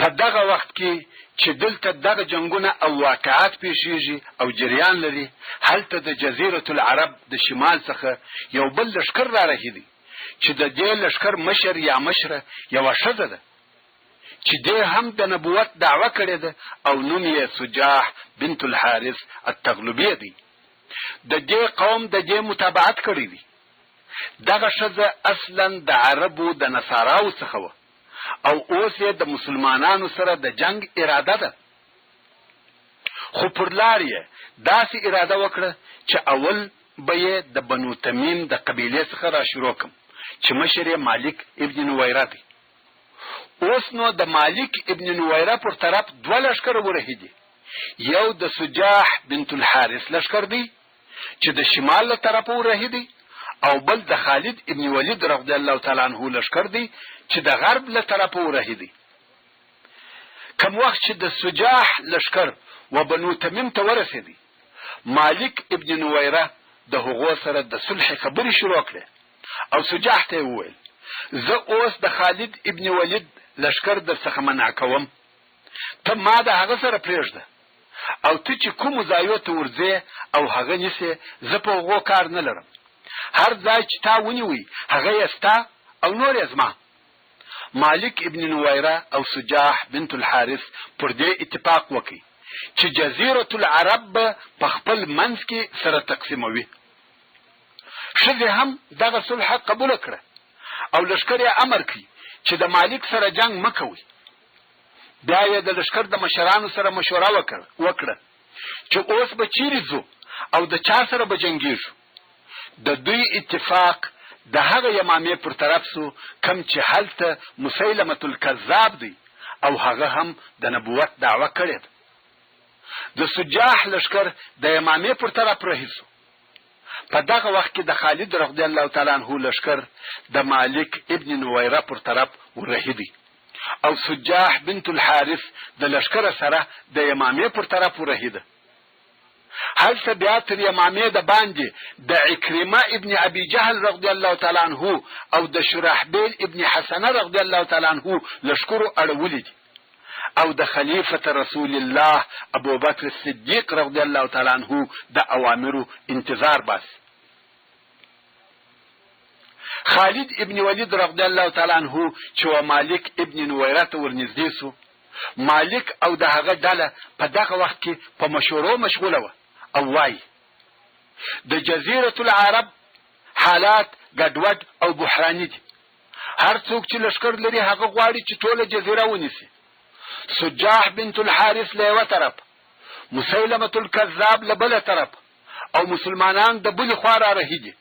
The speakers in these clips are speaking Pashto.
دغه وخت کې چې دلته دغه جنگونه او واقعات پیښیږي او جریان لري، هلته د جزیرة العرب د شمال څخه یو بل لشکر را رهیدي چې د دې لشکر مشر یا مشره یوه ښځه ده چې دې هم د نبوت دعوه کړې ده او نوم یې سجاح بنت الحارث التغلبیه دی. د دې قوم د دې متابعت کړی دی. دغه ښځه اصلا د عربو د نصاراو څخه وه او اوس یې د مسلمانانو سره د جنگ اراده ده، خو پر لار یې داسې اراده وکړه چې اول به یې د بنو تمیم د قبیلې څخه را شروع کم چې مشر یې مالک ابن نویره دی. اوس نو د مالک ابن نویره پر طرف دوه لشکره ورهیدي، یو د سجاح بنت الحارث لشکر دی چې د شمال له طرفه ورهیدي، او بل د خالد ابن ولید رضی الله تعالی عنه لشکر دی چې د غرب له طرفه ورهیدي. کوم وخت چې د سجاح لشکر و بنو تمیم ته ورسېدي، مالک ابن نویره د هغو سره د صلح خبرې شروع کړې او سجاح ته وویل زه اوس د خالد ابن ولید لشکر در څخه منع کوم، ته ما د هغه سره پرېږده او ته چې کومو ځایو ته ورځې او هغه نیسې، زه په هغو کار نه لرم. هر ځای چې تا ونیوي هغه یې ستا او نور یې زما. مالک ابن نویره او سجاح بنت الحارث پر دې اتفاق وکړي چې جزیرة العرب به په خپل منځ کې سره تقسیموي. ښځې هم دغه صلح قبوله کړه او لشکر یې امر کړي چې د مالک سره جنگ مه کوئ. بیا یې د لشکر د مشرانو سره مشوره وکړه چې اوس به چیرې ځو او د چا سره به جنګیږو. د دوی اتفاق د هغه یمامې پر طرف سو کم چې هلته مسیلمة الکذاب دی او هغه هم د نبوت دعوه کړې ده. د سجاح لشکر د یمامې پر طرف رهیسو. په دغه وخت کې د خالد رضی الله تعالی عنه لشکر د مالک ابن نویره پر طرف ورهیدي او سجاح بنت الحارث د لشکر سره د یمامې پر طرف ورهیده. هلته بیا تر یمامې د باندې د عکرمه ابن ابي جهل رضی الله تعالی عنه او د شرحبیل ابن حسنه رضی الله تعالی عنه لشکرو اړولې دي او د خلیفة رسول الله ابو بکر الصدیق رضی الله تعالی عنه د اوامرو انتظار باسي. خالد ابن ولید رضی الله تعالی عنه چې مالک ابن نویره ته ورنږدې سو، مالک او د هغه ډله په دغه وخت کې په مشورو مشغوله وه او وایي د جزیرة العرب حالات ګډوډ او بحراني دي. هر څوک چې لشکر لري هغه غواړي چې ټوله جزیره ونیسي. سجاح بنت الحارث له یوه طرف، مسیلمة الکذاب له بله طرف او مسلمانان د بلې خوا را رهیدي.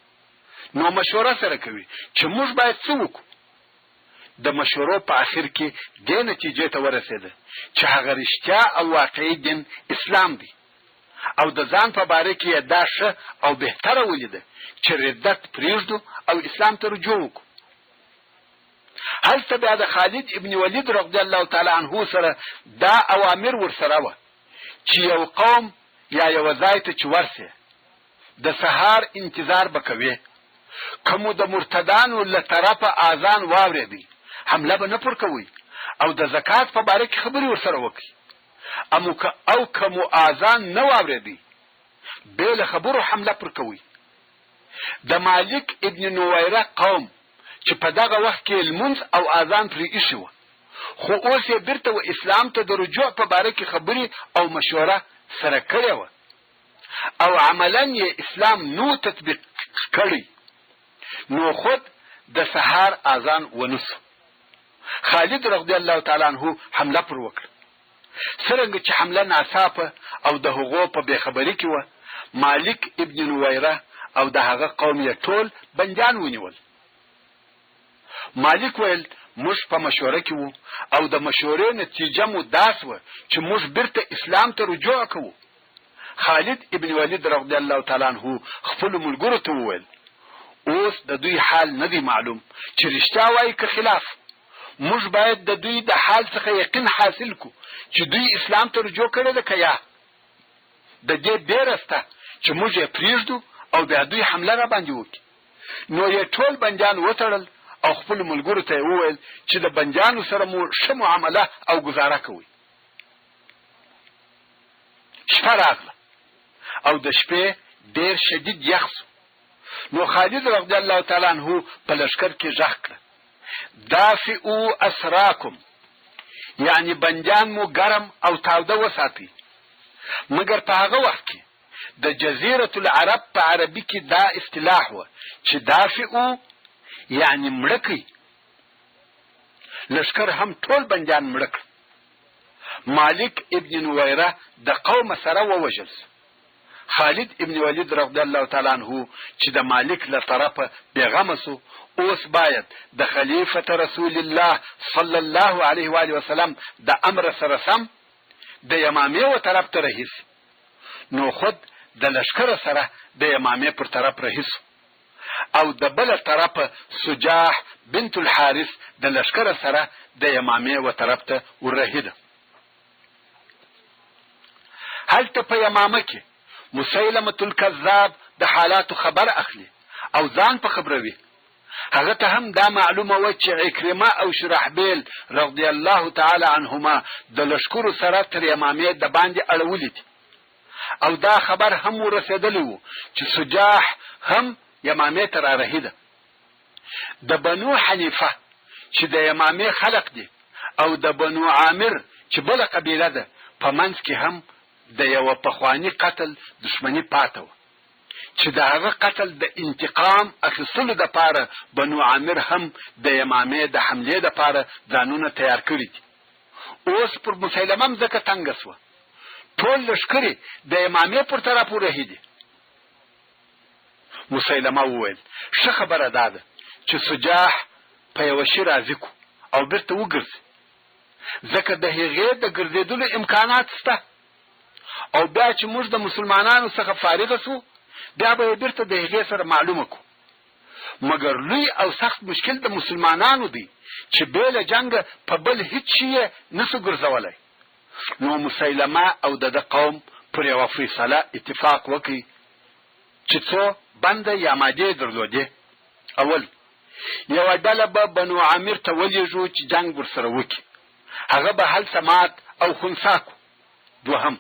نو مشوره سره کوي چې موږ باید څه وکړو. د مشورو په اخر کې دې نتیجې ته ورسېده چې هغه رښتیا او واقعي دین اسلام دی او د ځان په باره کې یې دا ښه او بهتره ولیده چې ردت پرېږدو او اسلام ته رجوع وکړو. هلته بیا د خالد ابن ولید رضی الله تعالی عنه سره دا اوامر ورسره وه چې یو قوم یا یو ځای ته چې ورسې د سهار انتظار به کوي. کومو د مرتدانو له طرفه اذان واورېدی حمله به نه پر کوئ او د زکات په باره کې خبرې ورسره وکړي. او کومو اذان نه واورېدی بې له خبرو حمله پر کوئ. د مالک ابن نویره قوم چې په دغه وخت کې لمونځ او اذان پرې ایښې وه، خو اوس یې بیرته و اسلام ته د رجوع په باره کې خبرې او مشوره سره کړې وه او عملا یې اسلام نو تطبیق کړی. نو خود د سهار اذان ونسو. خالد رضی الله تعالی عنه حمله پر وکړه. څرنګه چې حمله ناڅاپه او د هغو په بېخبري کې وه، مالک ابن نویره او د هغه قوم یې ټول بندیان ونیول. مالک ویل موږ په مشوره کې وو او د مشورې نتیجه مو داس وه چې موږ بیرته اسلام ته رجوع کوو. خالد ابن ولید رضی الله تعالی عنه خپلو ملګرو ته وویل اوس د دوی حال نه دی معلوم چې رښتیا وایي که خلاف. موږ باید د دوی د حال څخه یقین حاصل کو چې دوی اسلام ته رجوع کړی ده که یا. د دې ډېره سته چې موږ یې پرېږدو او بیا دوی حمله را باندې وکړي. نو یې ټول بندیان وتړل او خپل ملګرو ته وویل چې د بنجانو سره مو ښه معامله او گزاره کوي. شپه راغله او د شپې ډیر شدید یخ شو. نو خالد رضی الله تعالی عنہ په لشکر کې غږ کړ: دافئو اسراکم، یعنی بنجان مو ګرم او تاوده وساتئ. مګر په هغه وخت کې د جزیرة العرب په عربي کې دا اصطلاح و چې دافئو یعنی مړکی. لشکر هم ټول بنجان مړک. مالک ابن نویره د قوم سره ووژل. خالد ابن ولید رضی الله تعالی عنہ چې د مالک له طرفه بیغمه سو، اوس باید د خلیفه رسول الله صلی الله علیه و آله وسلم د امر سره سم د یمامه و طرف ته رهیس. نو خود د لشکر سره د یمامه پر طرف رهیس او د بل طرف سجاح بنت الحارث د لشکر سره د یمامه و طرف ته ورهیده. هلته په یمامه کې مسیلمه الکذاب د حالات خبر اخلي او ځان په خبروي. هغه ته هم دا معلومه و چې عکرمه او شرحبیل رضی الله تعالی عنهما د لشکر سره تر یمامه د باندې اړولې دي او دا خبر هم ورسېدلی و چې سجاح هم یمامه ته رارهیده. د بنو حنیفه چې د یمامه خلق دي او د بنو عامر چې بله قبیله ده په منځ کې هم د یو پخوانی قتل دشمنی پاته و چې د هغه قتل د انتقام اخیستلو د پاره بنو عامر هم د یمامه د حمله د پاره ځانونه تیار کړی دي. اوس پر مسیلمه مځکه تنګ سوه. ټول لشکرې د یمامه پر طرف ورهیدي. مسیلمه وویل ښه خبره دا ده چې سجاح په یوه شي راضي کو او بیرته وګرځي، ځکه د هغې د ګرځېدلو امکانات شته او بیا چې موږ د مسلمانانو څخه فارغ سو بیا به بیرته د هغې سره معلومه کو. مګر لوی او سخت مشکل د مسلمانانو دی چې بې له جنګه په بل هیڅ شي یې نسو ګرځولی. نو مسیلمه او د قوم پر یوه فیصله اتفاق وکړي چې څو بنده یا مادې درلودې. اول یوه ډله به بنو عامر ته ولیږو چې جنګ ورسره وکړي، هغه به هلته مات او خنثی کو. دوهم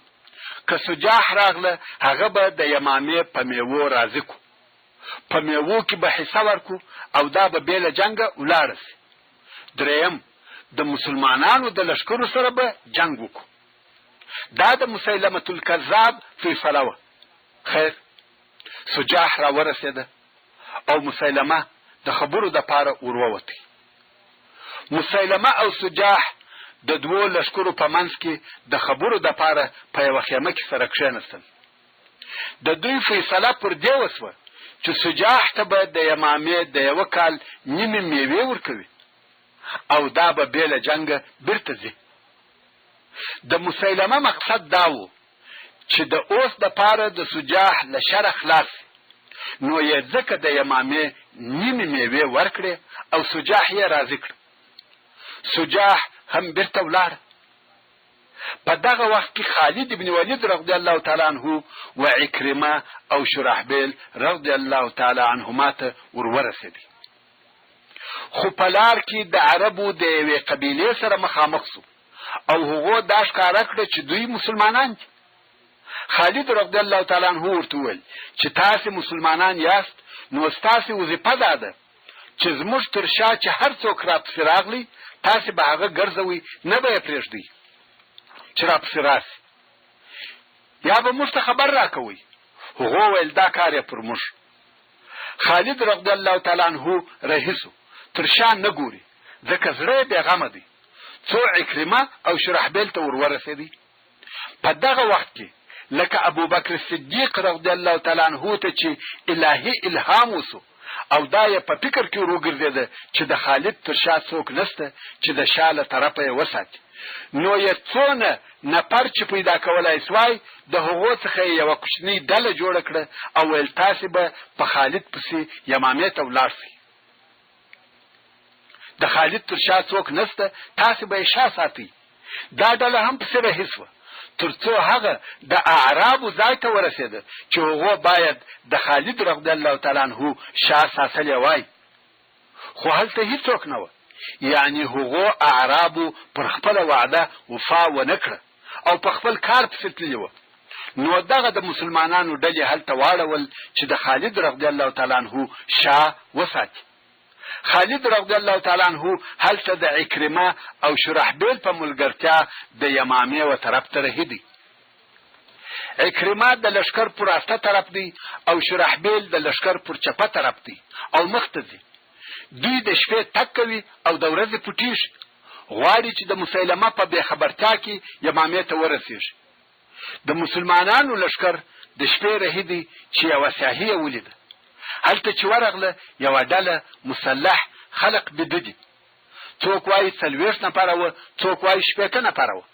که سجاح راغله هغه به د یمامې په میوو راضي کو، په میوو کې به حصه ورکو او دا به بې له جنګه ولاړه سي. دریم د مسلمانانو د لشکرو سره به جنګ وکړو. دا د مسیلمه الکذاب فیصله وه. خیر سجاح را ورسېده او مسیلمه د خبرو د پاره ورووتی. مسیلمه او سجاح د دوو لشکرو په منځ کې د خبرو د پاره په یوه خیمه کې سره کښېنستل. د دوی فیصله پر دې وسوه چې سجاح ته به د یمامې د یوه کال نیمې میوې ورکوي او دا به بې له جنګه بیرته ځي. د مسیلمه مقصد دا و چې د اوس د پاره د سجاح له شره خلاص، نو یې ځکه د یمامې نیمې میوې ورکړې او سجاح یې راضي کړ. سجاح هم بیرته ولاړ. په دغه وخت کې خالد ابن ولید رضی الله تعالی عنہ و عکرمه او شرحبیل رضی الله تعالی عنهما ته ورورسېدي. خو په لار کې د عربو د یوې قبیلې سره مخامخ سو او هغو دا ښکاره کړه چې دوی مسلمانان دي. خالد رضی الله تعالی عنہ ورته وویل چې تاسې مسلمانان یاست، نو ستاسې وظیفه دا ده چې زموږ تر شا چې هر څوک راپسې راغلی تاسې به هغه ګرځوئ، نه به یې پرېږدئ چې راپسې راسي، یا به موږ ته خبر راکوئ. هغو ویل دا کار یې پر موږ. خالد رضی الله تعالی عنہ رهیسو، تر شا نه ګوري ځکه زړه یې بېغمه دی. څو عکرمه او شرحبیل ته ورورسېدی. په دغه وخت کې لکه ابوبکر صدیق رضی الله تعالی عنہ ته چې الهي الهام وسو او دا یې په فکر کې وروګرځېده چې د خالد تر شا څوک نسته چې د شا له طرفه یې وساتي. نو یې څونه نفر چې پیدا کولای سوای د هغو څخه یوه کوچنۍ ډله جوړه کړه او ویل تاسې به په خالد پسې یمامې ته ولاړ سئ. د خالد تر شا څوک نسته، تاسې به یې شا ساتئ. دا ډله هم پسې رهي سوه تر څو هغه د اعرابو ځای ته ورسېده چې هغو باید د خالد رضی الله تعالی عنہ شا ساتلی وای. خو هلته هیڅوک نه و، یعنی هغو اعرابو پر خپل وعده وفا ونه کړه او په خپل کار پسې تللي وو. نو دغه د مسلمانانو ډلې هلته واړول چې د خالد رضی الله تعالی عنه شاه وساتي. خالد رضی الله تعالی عنه هلته د عکرمه او شرحبیل په ملګرتیا د یمامه و طرف ته رهیدي. عکرمه د لشکر پر راسته طرف دی او شرحبیل د لشکر پر چپه طرف دی او مختزي. دوی د شپې تک کوي او د ورځې پټیږي، غواړي چې د مسیلمه په بې خبرتیا کې یمامه ته ورسیږي. د مسلمانانو لشکر د شپې رهیدي چې یوه سیاهیه ولیده. هلته چې ورغله یوه ډله مسلح خلق بددي، څوک وایي 40 نفره وه، څوک وایي 80 نفره وه.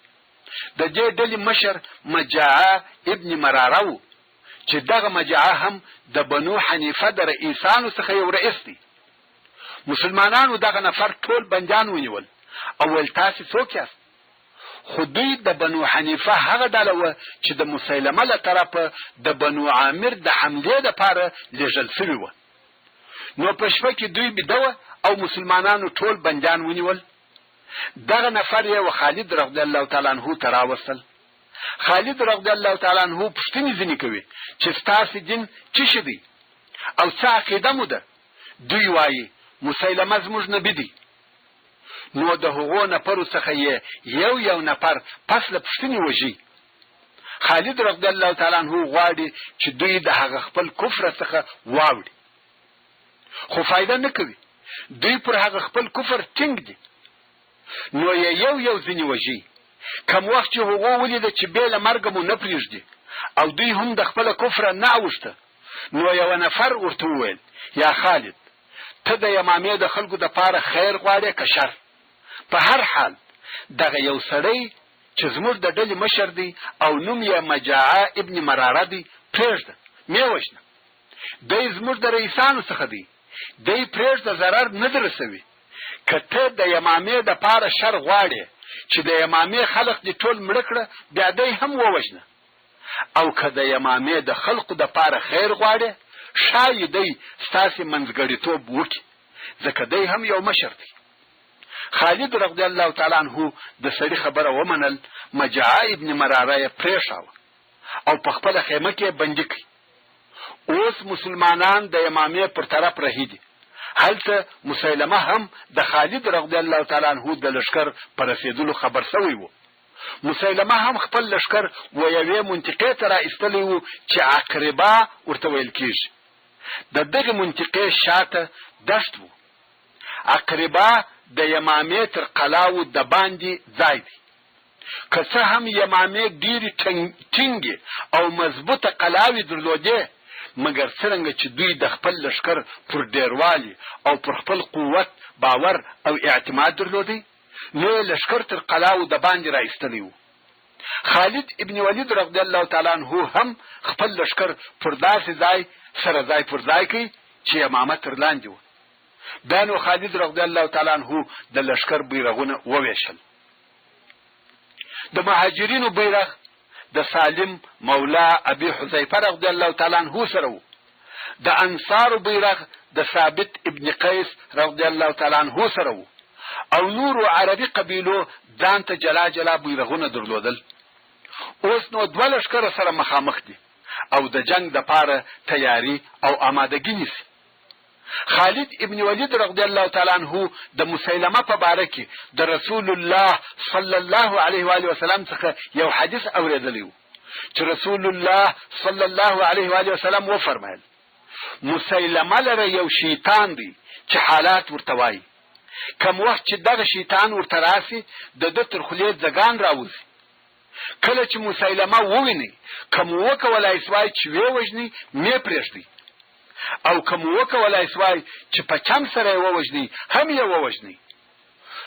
د دې ډلې مشر مجاعه ابن مراره و چې دغه مجاعه هم د بنو حنیفه د رئیسانو څخه یو رئیس دی. مسلمانانو دغه نفر ټول بندیان ونیول او ول تاسو څوک یاست؟ خو دوی د بنو حنیفه هغه ډله وه چې د مسیلمه له طرفه د بنو عامر د حملې دپاره لېږل سوي وه. نو په شپه کې دوی بیده وه او مسلمانانو ټول بندیان ونیول. دغه نفر یې و خالد رضی الله تعالی عنه ته راوستل. خالد رضی الله تعالی عنه پوښتنې ځینې کوي چې ستاسې دین څه شی دی او څه عقیده مو ده؟ دوی وایي مسیلمه زموږ نبي دی. نو د هغو نفرو څخه یې یو نفر پس له پوښتنې وژي. خالد رضی الله تعالی عنه غواړي چې دوی د هغه خپل کفر څخه واوړي، خو فایده نه کوي، دوی پر هغه خپل کفر ټینګ دي. نو یې یو ځینې وژي. کم وخت چې هغو ولیده چې بې له مرګه مو نه پرېږدي او دوی هم د خپله کفره نه اوښته، نو یو نفر ورته وویل یا خالد، ته د یمامې د خلکو دپاره خیر غواړې که شر؟ په هر حال دغه یو سړی چې زموږ د ډلې مشر دی او نوم یې مجاعه ابن مراره دی پرېږده، مې وژنه. دی زموږ د رئیسانو څخه دی، دی پرېږده ضرر نه در رسوي. که ته د یمامې دپاره شر غواړې چې د یمامې خلق دې ټول مړه کړه، بیا دی هم ووژنه. او که د یمامې د خلقو دپاره خیر غواړې، ښایي دی ستاسې منځګړیتوب وکړي، ځکه دی هم یو مشر دی. خالد رضی الله تعالی عنه د سړي خبره ومنل. مجاعه ابن مراره یې پرېښاوه او په خپله خیمه کې بندي کړي. اوس مسلمانان د یمامې پر طرف رهیدي. هلته مسیلمه هم د خالد رضی الله تعالی عنه د لشکر پر رسېدلو خبر سوی و. مسیلمه هم خپل لشکر و یوې منطقې ته را ایستلی و چې عقربه ورته ویل کېږي. د دغې منطقې شاته دشت و. عقربه د یمامې تر قلاو د باندې ځای دی. که څه هم یمامې ډېرې ټینګې او مضبوطه قلاوې درلودې، مګر څرنګه چې دوی د خپل لشکر پر ډیروالي او پر خپل قوت باور او اعتماد درلودی، نو یې لشکر تر قلاو د باندې را ایستلی و. خالد ابن ولید رضی الله تعالی عنه هم خپل لشکر پر داسې ځای سره ځای پر ځای کوي چې یمامه تر لاندې و. بیا نو خالد رضی الله تعالی عنه د لشکر بیرغونه وویشل. د مهاجرینو بیرغ د سالم مولا ابي حذیفه رضی الله تعالی عنه سره و. د انصار بیرغ د ثابت ابن قیس رضی الله تعالی عنه سره و. او نور عربي قبیلو ځان ته جلا بیرغونه درلودل. اوس نو دوه لشکره سره مخامخ دي او د جنگ د پاره تیاری او آمادګي نیسي. خالد ابن ولید رضی الله تعالی عنه د مسیلمه په باره کې د رسول الله صلی الله علیه و آله وسلم څخه یو حدیث اوریدلی و چې رسول الله صلی الله علیه و آله وسلم وفرمایل: مسیلمه لره یو شیطان دی چې حالات ورته وایي. کم وخت چې دغه شیطان ورته راسي، د ده تر خولې ځګان راوځي. کله چې مسیلمه وویني، کم وکولای سوای چې ووژني، مې پرېږدي، او کوم وکولای سوای چې په چم سره یې ووژني، هم یې ووژني.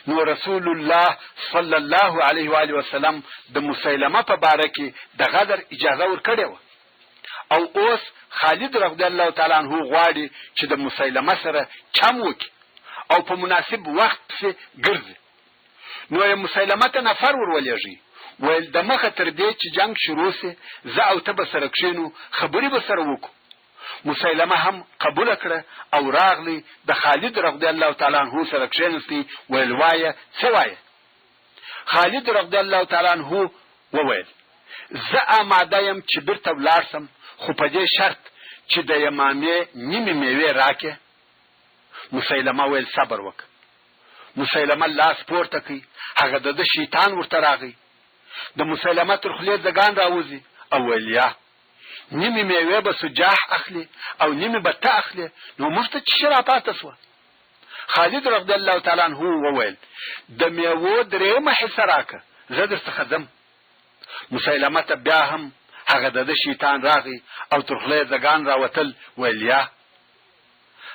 نو رسول الله صلی الله علیه و آله وسلم د مسیلمه په باره کې د غدر اجازه ورکړې وه. او اوس خالد رضی الله تعالی عنه غواړي چې د مسیلمه سره چم وکړي او په مناسب وخت پسې ګرځي. نو یې مسیلمه ته نفر ورولېږي، ویل د مخه تر دې چې جنگ شروع سي، زه او ته به سره کښېنو، خبرې به سره وکړو. مسیلمه هم قبول کړه او راغلی د خالد رضی الله تعالی عنہ سره کښینستی ویل وایه څه وایه. خالد رضی الله تعالی عنہ وویل زه آماده یم چې بیرته ولاړ سم، خو په دې شرط چې د یمامې نیمې میوې راکې. مسیلمه ویل صبر وکړه. مسیلمه لاس پورته کړي، هغه د شیطان ورته راغی. د مسیلمه تر خولې ځګان راوځي او ویل یا نیمې میوې به سجاح اخلي او نیمې به ته اخلي، نو موږ ته څه راپاته سوه. خالد رضی الله تعالی عنہ وویل د میوو درېیمه حصه راکه، زه درڅخه ځم. مسیلمه ته بیا هم هغه د شیطان راغی او تر خولې ځګان راوتل. ویل یا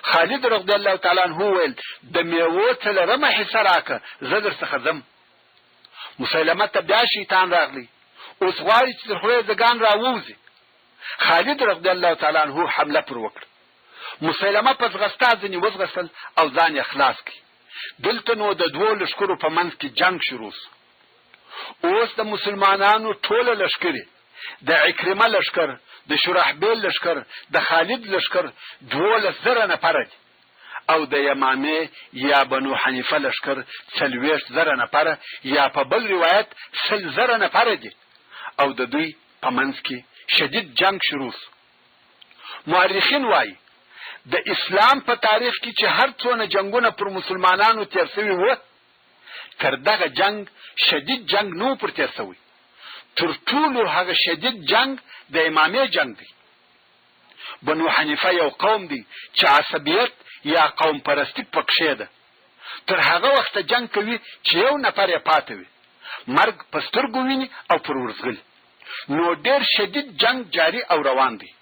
خالد رضی الله تعالی عنہ ویل د میوو څلورمه حصه راکه، زه درڅخه ځم. مسیلمه ته بیا شیطان راغلی، اوس غواړي چې تر خولې ځګان راووځي. خالد رضی الله تعالی عنہ حمله پر وکړه. مسیلمه په ځغستا ځنې وځغستل او ځان یې خلاص کړي. دلته نو د دوو لښکرو په منځ کې جنگ شروع سو. اوس د مسلمانانو ټوله لښکرې، د عکرمه لښکر، د شرحبیل لښکر، د خالد لښکر 12,000 نفره دي، او د یمامې یا بنو حنیفه لښکر 40,000 نفره، یا په بل روایت 100,000 نفره دي، او د دوی په منځ کې شدید جنگ شروع سو. مورخین وایي د اسلام په تاریخ کې چې هر څونه جنگونه پر مسلمانانو تیر شوي وو، تر دغه جنگ شدید جنگ نو پر تیر شوی. تر ټولو هغه شدید جنگ د امامې جنگ دی. بنو حنیفه یو قوم دی چې عصبیت یا قوم پرستی پکښې ده. تر هغه وخت جنگ کوي چې یو نفر یې پاتې وي، مرګ په سترګو ویني او پر ورزغل. نو ډیر شدید جنگ جاری او روان دی.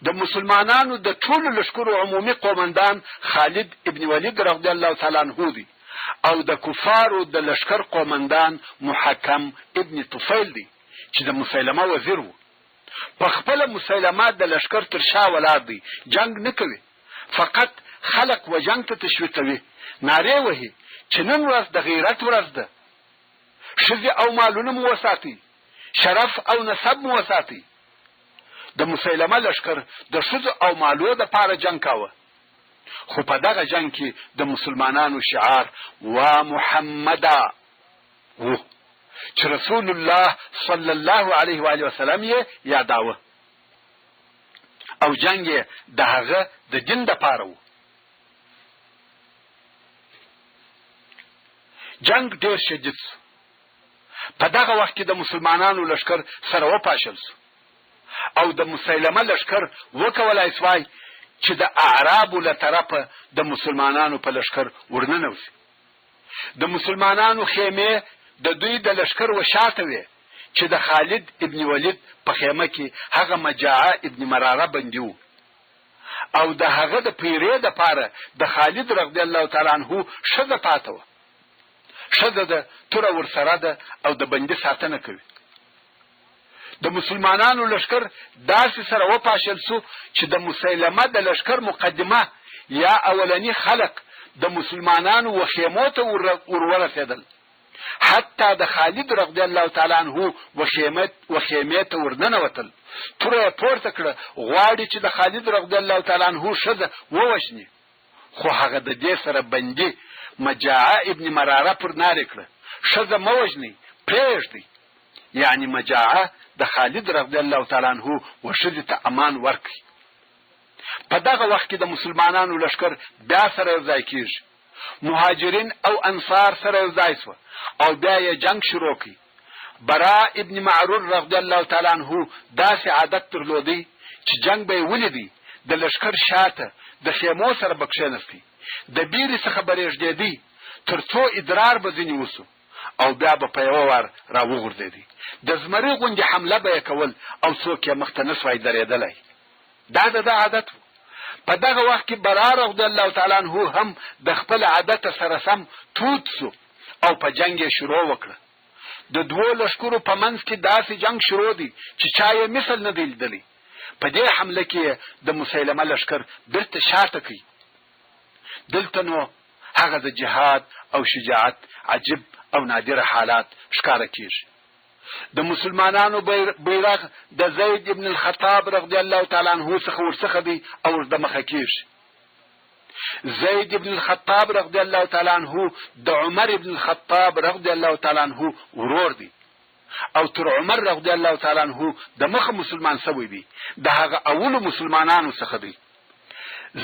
د مسلمانانو د ټولو لښکرو عمومي قومندان خالد ابن ولید رضی الله تعالی عنہ دی، او د کفارو د لښکر قومندان محکم ابن طفیل دی چې د مسیلمه وزیر وو. په خپل مسیلمه د لښکر تر شا ولاړ دی، جنگ نه کوي، فقط خلق و جنگ ته تشویقوي، نارې وهي چې نن ورځ د غیرت ورځ ده، ښځې او مالونه مو وساتي، شرف او نسب مو وساتي. د مسیلمه لښکر د ښځو او مالو د پاره جنگ کاوه، خو په دغه جنگ کې د مسلمانانو شعار وا محمدا و چې رسول الله صلی الله علیه و آله وسلم یې یاداوه، او جنگ یې د هغه د دین د پاره و. جنگ ډیر شدید سو. په دغه وخت کې د مسلمانانو لښکر سره وپاشل سو، او د مسیلمه لښکر وکولای سوای چې د اعرابو له طرفه د مسلمانانو په لښکر ورننوځي. د مسلمانانو خیمې د دوی د لښکر وشاته وې چې د خالد ابن ولید په خیمه کې هغه مجاعه ابن مراره بندي وو، او د هغه د پیرې د پاره د خالد رضی الله تعالی عنہ ښځه پاته وه. ښځه ده، توره ورسره ده او د بندي ساتنه کوي. د مسلمانانو لښکر داسې سره وپاشل سو چې د مسیلمه د لښکر مقدمه یا اولنی خلق د مسلمانانو وخیمو ته ورورسېدل. حتی د خالد رضی الله تعالی عنہ وخیمې ته ورننوتل. توره یې پورته کړه، غواړي چې د خالد رضی الله تعالی عنہ ښځه ووژني، خو هغه د دې سره بندي مجاعه ابن مراره پر نارې کړه، ښځه مه وژنئ، پرېږدئ. یعنی مجاعه د خالد رضی الله تعالی عنہ و ښځې ته امان ورکړي. په دغه وخت کې د مسلمانانو لښکر بیا سره یوځای کېږي. مهاجرین او انصار سره یوځای سوه او بیا یې جنگ شروع کړي. برا ابن معرور رضی الله تعالی عنہ داسې عادت درلودی چې جنگ به یې ولیدی د لښکر شاته د خیمو سره به کښېنستی، د بیرې څخه به رېږدېدی تر څو ادرار به ځینې وسو، او بیا به په یوه وار راوغورځېدی. د زمري غوندې حمله به یې کول او څوک یې مخته نه سوای درېدلی. دا د ده عادت و. په دغه وخت کې برا رضی الله تعالی عنہ هم د خپل عادت سره سم توت سو او په جنگ یې شروع وکړه. د دوو لښکرو په منځ کې داسې جنگ شروع دی چې چا یې مثل نه دی لیدلی. په دې حمله کې د مسیلمه لښکر بیرته شاته کوي. دلته نو هغه د جهاد او شجاعت عجیب او نادر حالات ښکاره کیږي. د مسلمانانو بیرغ د زید ابن الخطاب رضی الله تعالی عنہ څخه ورڅخه دی او د مخه کیږي. زید ابن الخطاب رضی الله تعالی عنہ د عمر ابن الخطاب رضی الله تعالی عنہ ورور دی او تر عمر رضی الله تعالی عنہ د مخه مسلمان شوی دی، د هغه اول مسلمانانو څخه دی.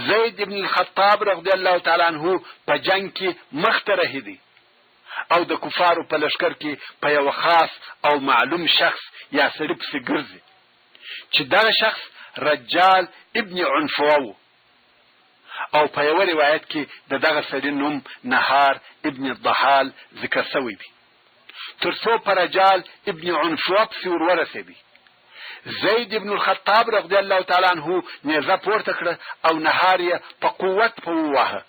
زید ابن الخطاب رضی الله تعالی عنہ په جنگ کې مختره دی او د کفارو په لشکر کې په یو خاص او معلوم شخص یا سړي پسې ګرځي چې دا شخص رجال ابن عنفوه او په یو روایت کې دغه سړي نوم نهار ابن الضحال ذکر شوی دی. ترڅو په رجال ابن عنفوه پسې ورسېدی، زید ابن الخطاب رضی الله تعالی عنہ نیزه پورته کړه او نهار یې په قوت په ووهه.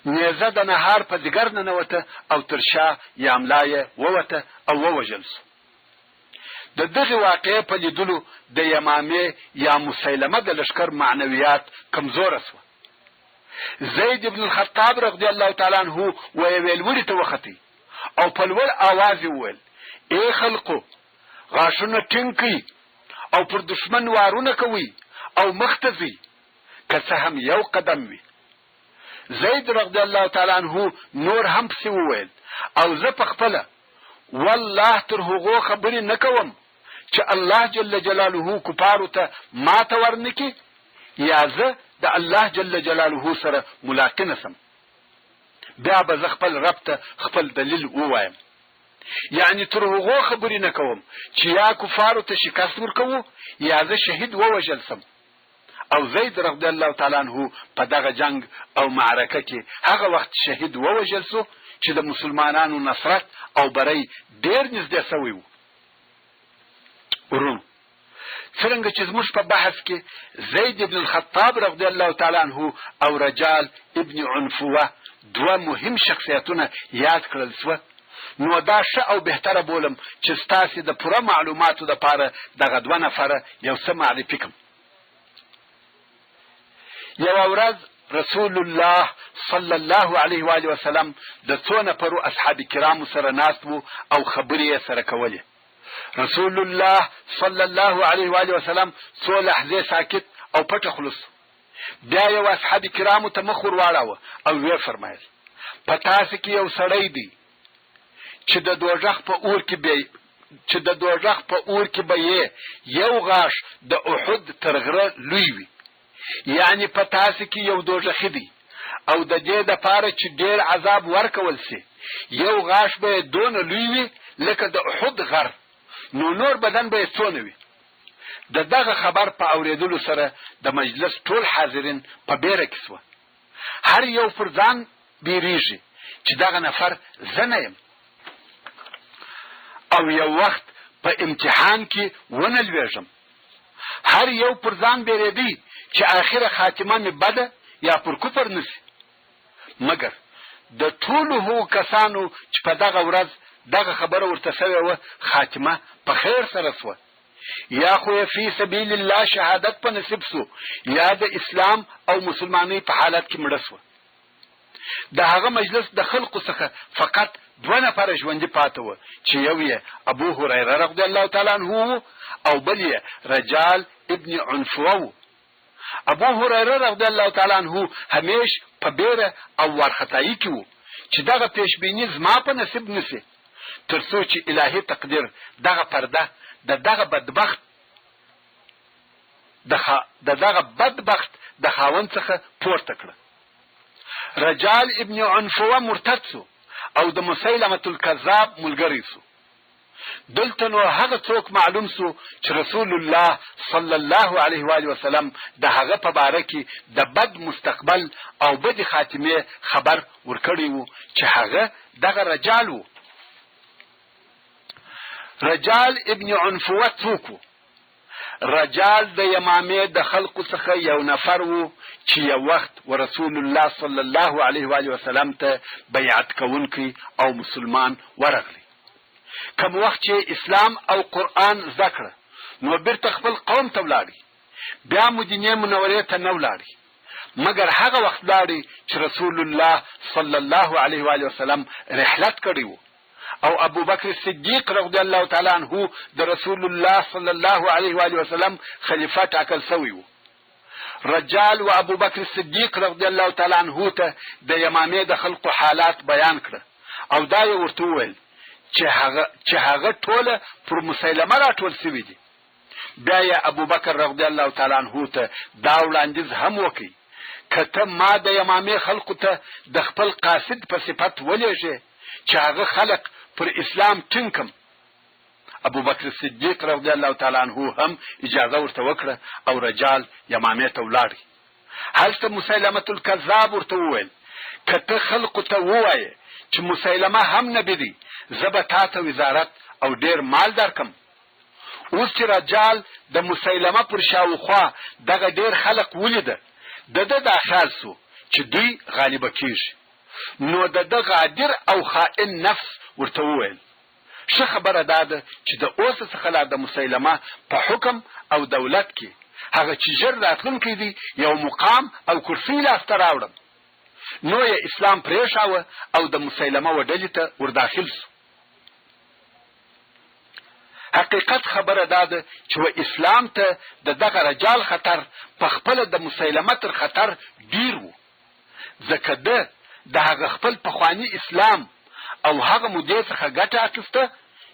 نیزه د نهار په ځګر ننوته او تر شا یا املا یې ووته او ووژل سو. د دغه واقعې په لیدلو د یمامه یا مسیلمه د لشکر معنویات کمزوره سو. زید ابن الخطاب رضی الله تعالی عنہ ویل وړي ته وختي او په لوړ आवाज وویل: ای خلقو، غاښونه ټینګئ او پر دشمن وارونه کوي او مختزي که څه هم یو قدم وي. زید رضی الله تعالی عنہ نور هم پسې وویل: او زه په خپله والله تر هغو خبرې نه کوم چې الله جل جلاله کفارو ته ماته ورنکي یا زه د الله جل جلاله سره ملاقات نسم. بیا به زه خپل رب ته خپل دلیل ووایم. یعنی تر هغو خبرې نه کوم چې یا کفارو ته شکست ورکوو یا زه شهید ووژل سم. او زید رضی الله تعالی عنہ په دغه جنگ او معرکه کې هغه وخت شهید ووژل سو چې د مسلمانانو نصرت او بری ډیر نږدې شوی و. ورونو، څنګه چې زموږ په بحث کې زید ابن الخطاب رضی الله تعالی عنہ او رجال ابن عنفوه دوه مهم شخصیتونه یاد کړل سو، نو دا ښه او بهتره بولم چې ستاسو د پوره معلوماتو لپاره دغه دوه نفره یو څه معرفي کوم. یو ورځ رسول الله صلی الله علیه و آله وسلم د څو نفرو اصحاب کرام سره ناست وو او خبرې سره کولې. رسول الله صلی الله علیه و آله وسلم څو لحظې ساکت او پټ خلص. بیا یو اصحاب کرام ته مخ ور واړاوه او وی فرمایل: په تاسو کې یو سړی دی چې د دوزخ په اور کې به یو غاښ د احد تر غره لوی وي. یعنی په تاسو کې یو دوزخی دی او د دې د پاره چې ډیر عذاب ورکول سي یو غاښ به دون لوی وي لکه د احد غر، نو نور بدن به څونه وي. دغه خبر په اوریدلو سره د مجلس ټول حاضرین په بیره کې سو. هر یو پر ځان بیریږي چې دغه نفر زنه يم او یو وخت په امتحان کې ونه لويږم. هر یو پر ځان بیریدي چې اخره خاتمه می بده یا پر کفر نسی. مګر د ټولو هو کسانو چې په دغه ورځ دغه خبره ورته شوی و خاتمه په خیر سره سو. یا خو فی سبیل الله شهادت په نصیب سو یا د اسلام او مسلمانۍ په حالت کې مړ سو. د هغه مجلس د خلقو څخه فقط دوه نفر ژوندي پاتې و چې یو یې ابو هريره رضی الله تعالی عنہ او بل یې رجال ابن عنفوه. ابو هريره رضی الله تعالی عنہ همیش په بیره او ورختای کې و چې دغه پیشبینی زما په نصیب نسی، ترڅو چې الهي تقدیر دغه پرده دغه بدبخت د خاوند څخه پورته کړه. رجال ابن عنفوه مرتد سو او د مسیلمه الکذاب ملګری سو. دلته نو هغه څوک معلوم سو چې رسول الله صلی الله علیه و آله وسلم د هغه په باره کې د بد مستقبل او بد خاتمه خبر ورکړی وو چې هغه دغه رجال وو. رجال ابن عنفوه څوک وو؟ رجال د یمامه د خلقو څخه یو نفر وو چې یو وخت ورسول الله صلی الله علیه و آله وسلم ته بیعت کوونکی او مسلمان ورغلی. کوم وخت چې اسلام او قرآن ذکر نو بیرته خپل قوم ته ولاړی، بیا مدینه منوره ته نه ولاړی، مګر هغه وخت لاړی چې رسول الله صلی الله علیه و آله وسلم رحلت کړی وو او ابو بکر صدیق رضی الله تعالی عنہ د رسول الله صلی الله علیه و آله وسلم خلیفہ ټاکل شوی وو. رجال و ابو بکر صدیق رضی الله تعالی عنہ ته د یمامې د خلقو حالات بیان کړ او دا یې ورته وویل چې هغه ټوله پر مسیلمه راټول شوي دي. بیا یې ابو بکر رضی الله تعالی عنہ ته دا وړاندیز هم وکړي کته ما د یمامې خلقو ته د خپل قاصد په صفت ولېږي چې هغه خلق پر اسلام ټینګم. ابو بکر صدیق رضی الله تعالی عنہ هم اجازه ورته وکړه او رجال یمامې ته ولاړ. هلته مسیلمه الکذاب ورته وویل کته خلقو ته ووایي چې مسیلمه هم نبی دی زبه تاسو وزارت او ډیر مال درکم. اوس چې رجال د مسیلمه پر شاوخوا دغه ډیر خلق ولیده د خیال سو چې دوی غالبه کیږي. نو د غادر او خائن نفس ورته وویل ښه خبره ده چې د اوس څخه لا د مسیلمه په حکم او دولت کې هغه چې ژر راتلونکی دی یو مقام او کرسی لاسته راوړم. نو یې اسلام پرېښاوه او د مسیلمه وډلې ته ورداخل سو. حقیقت خبره ده چې و اسلام ته دغه رجال خطر په خپل د مسیلمه تر خطر ډیر وو، ځکه ده د هغه خپل پخوانی اسلام او هغه مودې څخه ګټه اخیسته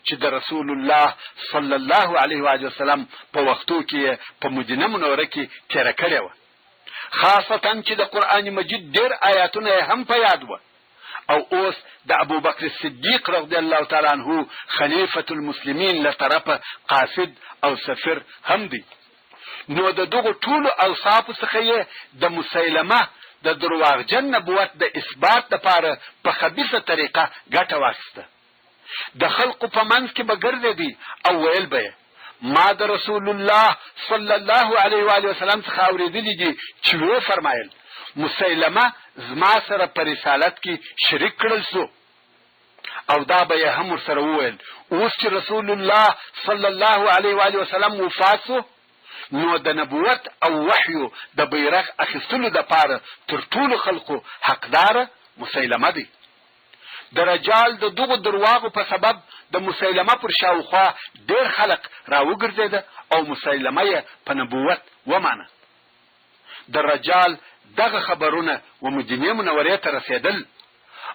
چې د رسول الله صلی الله علیه و وسلم په وختو کې په مدینه منوره کې تیر کړی و. خاصتا چې د قران مجید ډیر آیاتونه هم په یاد و او اوس د ابو بکر صدیق رضی الله تعالی عنہ خلیفۃ المسلمین له طرفه قاصد او سفیر هم دی. نو د دغه ټولو اوصاف څخه د مسیلمه د درواغجن نبوت د اثبات لپاره په خبيثه طریقه ګټه واخیسته. د خلقو په منځ کې به ګرځېدی او ویل به ما د رسول الله صلی الله علیه و آله وسلم څخه اوریدلی دي چې و فرمایل مسیلمه زما سره په رسالت کې شریک کړل سو او دا به هم سره وویل اوس چې رسول الله صلی الله علیه و آله وسلم وفات سو نو د نبوت او وحیو د بیرغ اخیستلو د پاره تر ټولو خلقو حقدار مسیلمه دی. د رجال د دغه درواغو په سبب د مسیلمه پر شاوخوا ډیر خلق راوګرځیده او مسیلمه یې په نبوت ومانه. د رجال دغه خبرونه و مدینه منورې ته رسیدل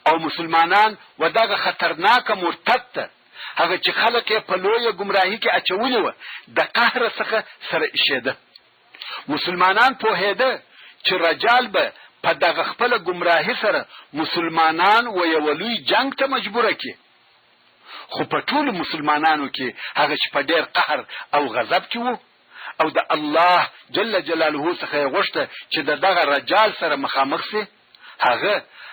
او مسلمانان و دغه خطرناک مرتد ته هغه چې خلک په لویه گمراهی کې اچولي و د قهر څخه سره ایښېده. مسلمانان پوهېده چې رجال به په دغه خپل گمراهی سره مسلمانان و یو لوی جنگ ته مجبوره کړي. خو په ټول مسلمانانو کې هغه چې په ډېر قهر او غضب کې وو او د الله جل جلاله څخه غوښته چې دغه رجال سره مخامخ سي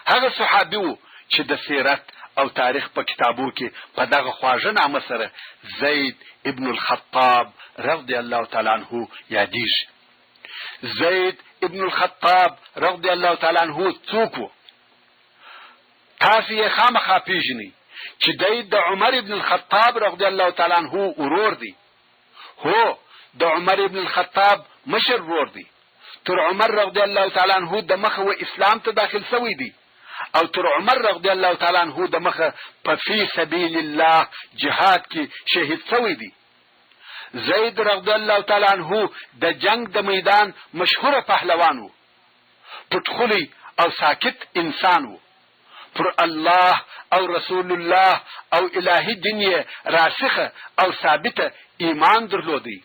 هغه صحابي وو چې د سیرت او تاریخ په کتابو کې په دغه خواږه نامه سره زید ابن الخطاب رضی الله تعالی عنہ یادیږي. زید ابن الخطاب رضی الله تعالی عنہ څوک و؟ تاسو یې خامخا پیژنئ چې د عمر ابن الخطاب رضی الله تعالی عنہ ورور دی. هو د عمر ابن الخطاب مشر ورور دی. تر عمر رضی الله تعالی عنہ د مخه و اسلام ته داخل شوی دی او تر عمر رضی الله تعالی عنہ د مخه په فی سبیل الله جهاد کې شهید شوی دی. زید رضی الله تعالی عنہ د جنگ د میدان مشهور پهلوان وو، پټخلی او ساکت انسان وو، پر الله او رسول الله او الهی دین راسخه او ثابته ایمان درلودی.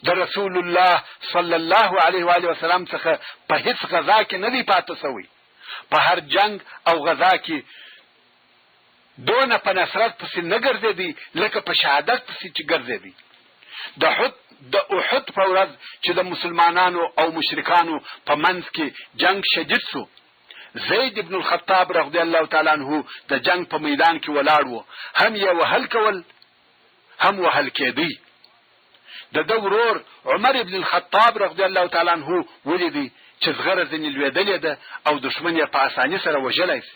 د رسول الله صلی الله علیه و آله وسلم څخه په هیڅ غزا کې نه دی پاتې شوی. په هر جنگ او غزا کې دونه په نصرت پسې نه ګرځېدی لکه په شهادت پسې چې ګرځېدی. د احد په ورځ چې د مسلمانانو او مشرکانو په منځ کې جنگ شدید سو، زید ابن الخطاب رضی الله تعالی عنہ د جنگ په میدان کې ولاړ وو، هم یې وهل کول هم وهل کېدی. د ورور عمر ابن الخطاب رضی الله تعالی عنہ ولیدي چې زغره ځنې لویدلې ده او دشمن یې په اسانۍ سره وژلی شي.